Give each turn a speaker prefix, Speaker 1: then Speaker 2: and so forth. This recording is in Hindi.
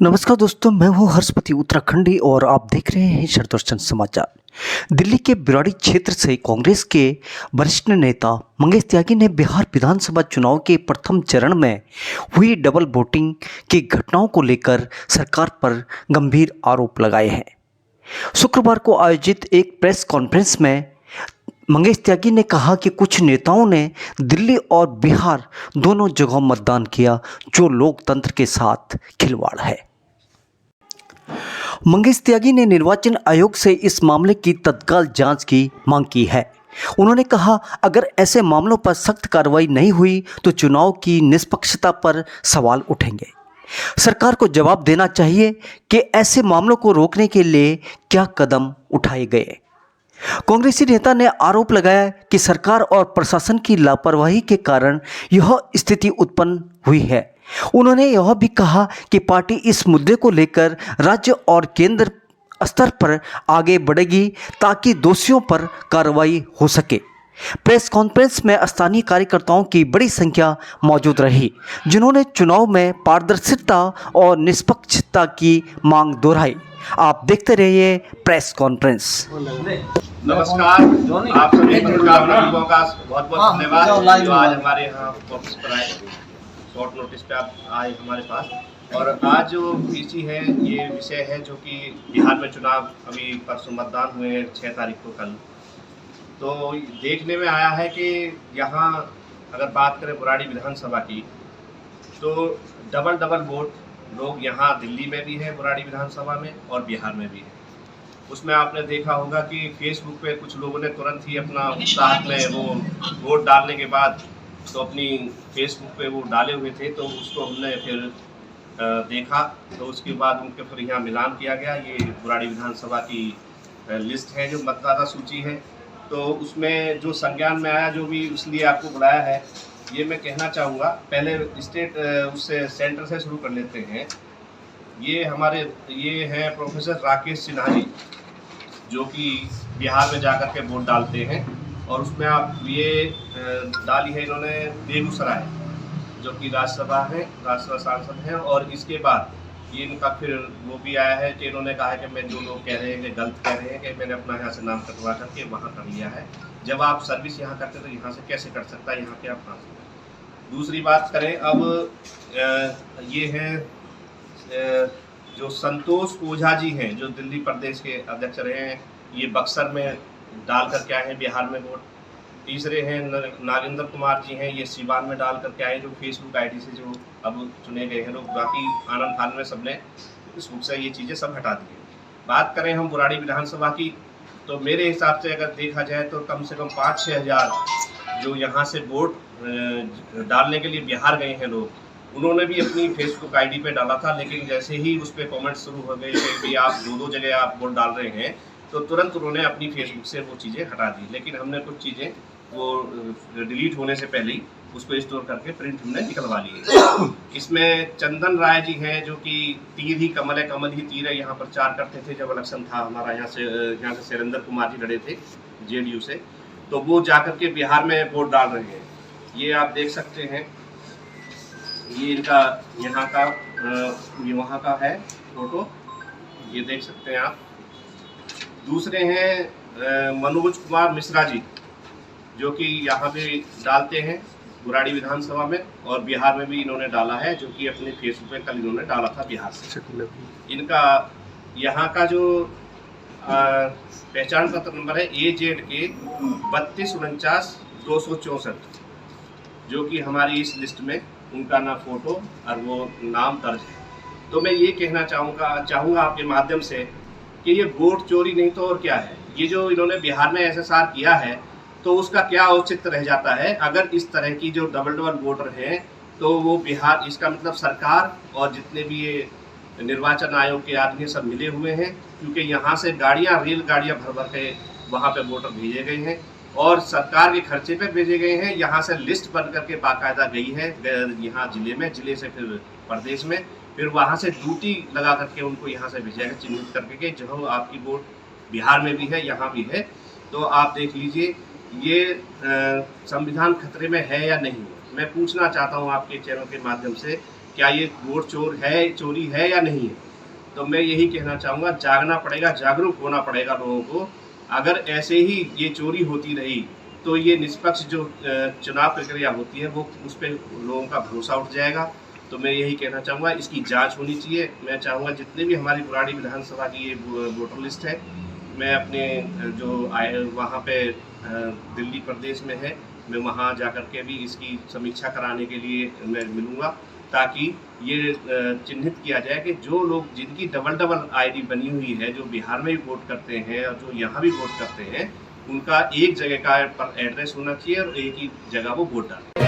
Speaker 1: नमस्कार दोस्तों, मैं हूँ हर्षपति उत्तराखंडी और आप देख रहे हैं शरदर्शन समाचार। दिल्ली के बिराड़ी क्षेत्र से कांग्रेस के वरिष्ठ नेता मंगेश त्यागी ने बिहार विधानसभा चुनाव के प्रथम चरण में हुई डबल वोटिंग की घटनाओं को लेकर सरकार पर गंभीर आरोप लगाए हैं। शुक्रवार को आयोजित एक प्रेस कॉन्फ्रेंस में मंगेश त्यागी ने कहा कि कुछ नेताओं ने दिल्ली और बिहार दोनों जगहों मतदान किया, जो लोकतंत्र के साथ खिलवाड़ है। मंगेश त्यागी ने निर्वाचन आयोग से इस मामले की तत्काल जांच की मांग की है। उन्होंने कहा, अगर ऐसे मामलों पर सख्त कार्रवाई नहीं हुई तो चुनाव की निष्पक्षता पर सवाल उठेंगे। सरकार को जवाब देना चाहिए कि ऐसे मामलों को रोकने के लिए क्या कदम उठाए गए। कांग्रेसी नेता ने आरोप लगाया कि सरकार और प्रशासन की लापरवाही के कारण यह स्थिति उत्पन्न हुई है। उन्होंने यह भी कहा कि पार्टी इस मुद्दे को लेकर राज्य और केंद्र स्तर पर आगे बढ़ेगी ताकि दोषियों पर कार्रवाई हो सके। प्रेस कॉन्फ्रेंस में स्थानीय कार्यकर्ताओं की बड़ी संख्या मौजूद रही, जिन्होंने चुनाव में पारदर्शिता और निष्पक्षता की मांग दोहराई। आप देखते रहिए प्रेस कॉन्फ्रेंस।
Speaker 2: नमस्कार, आप सभी पत्रकार बंधुओं का बहुत बहुत धन्यवाद जो आज हमारे यहाँ ऑफिस पर आए, शॉर्ट नोटिस पे आप आए हमारे पास। और आज जो पीसी है, ये विषय है जो कि बिहार में चुनाव अभी परसों मतदान हुए 6 तारीख को कल। तो देखने में आया है कि यहाँ अगर बात करें बुराड़ी विधानसभा की, तो डबल वोट लोग यहाँ दिल्ली में भी है, बुराड़ी विधानसभा में, और बिहार में भी है। उसमें आपने देखा होगा कि फेसबुक पे कुछ लोगों ने तुरंत ही अपना उत्साह में वो वोट डालने के बाद तो अपनी फेसबुक पे वो डाले हुए थे, तो उसको हमने फिर देखा। तो उसके बाद उनके फिर यहाँ मिलान किया गया। ये बुराड़ी विधानसभा की लिस्ट है, जो मतदाता सूची है। तो उसमें जो संज्ञान में आया, जो भी इसलिए आपको बुलाया है, ये मैं कहना चाहूँगा। पहले स्टेट उससे सेंटर से शुरू कर लेते हैं। ये हैं प्रोफेसर राकेश सिन्हा जी, जो कि बिहार में जाकर के वोट डालते हैं। और उसमें आप ये डाली है इन्होंने बेगूसराय, जो कि राज्यसभा सांसद हैं। और इसके बाद ये इनका फिर वो भी आया है कि इन्होंने कहा है कि मैं जो लोग कह रहे हैं कि गलत कह रहे हैं कि मैंने अपना यहाँ से नाम कटवा करके वहाँ कर लिया है। जब आप सर्विस यहाँ करते तो यहाँ से कैसे कर सकता है, यहाँ के आप कहाँ। दूसरी बात करें, अब ये हैं जो संतोष ओझा जी हैं, जो दिल्ली प्रदेश के अध्यक्ष रहे हैं। ये बक्सर में डाल करके आए हैं बिहार में वोट। तीसरे हैं नागेंद्र कुमार जी हैं, ये सीवान में डाल करके आए, जो फेसबुक आईडी से जो अब चुने गए हैं लोग। बाकी आनंद फान में सबने फेसबुक से ये चीज़ें सब हटा दी। बात करें हम बुराड़ी विधानसभा की, तो मेरे हिसाब से अगर देखा जाए तो कम से कम 5-6 हज़ार जो यहाँ से वोट डालने के लिए बिहार गए हैं लोग, उन्होंने भी अपनी फेसबुक आईडी पे डाला था। लेकिन जैसे ही उस पर कॉमेंट शुरू हो गए कि भाई आप दो जगह आप वोट डाल रहे हैं, तो तुरंत उन्होंने अपनी फेसबुक से वो चीज़ें हटा दी। लेकिन हमने कुछ चीज़ें वो डिलीट होने से पहले ही उसको स्टोर करके प्रिंट हमने निकलवा लिए। इसमें चंदन राय जी हैं, जो कि तीर ही कमल है, कमल ही तीर है, यहाँ प्रचार करते थे जब इलेक्शन था हमारा। यहाँ से शैलेंद्र कुमार जी लड़े थे जेडीयू से, तो वो जाकर के बिहार में वोट डाल रहे हैं। ये आप देख सकते हैं, ये इनका यहाँ का ये वहाँ का है फोटो, ये देख सकते हैं आप। दूसरे हैं मनोज कुमार मिश्रा जी, जो कि यहाँ पे डालते हैं बुराड़ी विधानसभा में, और बिहार में भी इन्होंने डाला है, जो कि अपने फेसबुक पे कल इन्होंने डाला था बिहार से। इनका यहाँ का जो पहचान पत्र नंबर है AZK 3249-264, जो कि हमारी इस लिस्ट में उनका ना फोटो और वो नाम दर्ज है। तो मैं ये कहना चाहूँगा आपके माध्यम से कि ये वोट चोरी नहीं तो और क्या है। ये जो इन्होंने बिहार में SSR किया है, तो उसका क्या औचित्य रह जाता है। अगर इस तरह की जो डबल वोटर हैं, तो वो बिहार, इसका मतलब सरकार और जितने भी ये निर्वाचन आयोग के आदमी सब मिले हुए हैं, क्योंकि यहाँ से रेल गाड़ियाँ भर के वहाँ पे वोटर भेजे गए हैं और सरकार के खर्चे पे भेजे गए हैं। यहाँ से लिस्ट बन करके बाकायदा गई है यहाँ जिले में, जिले से फिर प्रदेश में, फिर वहाँ से ड्यूटी लगा करके उनको यहाँ से भेजा गया, चिन्हित करके कि जो आपकी वोट बिहार में भी है, यहाँ भी है। तो आप देख लीजिए, ये संविधान खतरे में है या नहीं। मैं पूछना चाहता हूँ आपके चैनल के माध्यम से क्या ये वोट चोरी है या नहीं है। तो मैं यही कहना चाहूँगा, जागना पड़ेगा, जागरूक होना पड़ेगा लोगों को। अगर ऐसे ही ये चोरी होती रही तो ये निष्पक्ष जो चुनाव प्रक्रिया होती है वो उस पर लोगों का भरोसा उठ जाएगा। तो मैं यही कहना चाहूँगा, इसकी जांच होनी चाहिए। मैं चाहूँगा जितने भी हमारी बुराड़ी विधानसभा की ये वोटर लिस्ट है, मैं अपने जो वहाँ पे दिल्ली प्रदेश में है, मैं वहाँ जाकर के भी इसकी समीक्षा कराने के लिए मैं मिलूँगा, ताकि ये चिन्हित किया जाए कि जो लोग जिनकी डबल आईडी बनी हुई है, जो बिहार में भी वोट करते हैं और जो यहाँ भी वोट करते हैं, उनका एक जगह का पर एड्रेस होना चाहिए और एक ही जगह वो वोट डालें।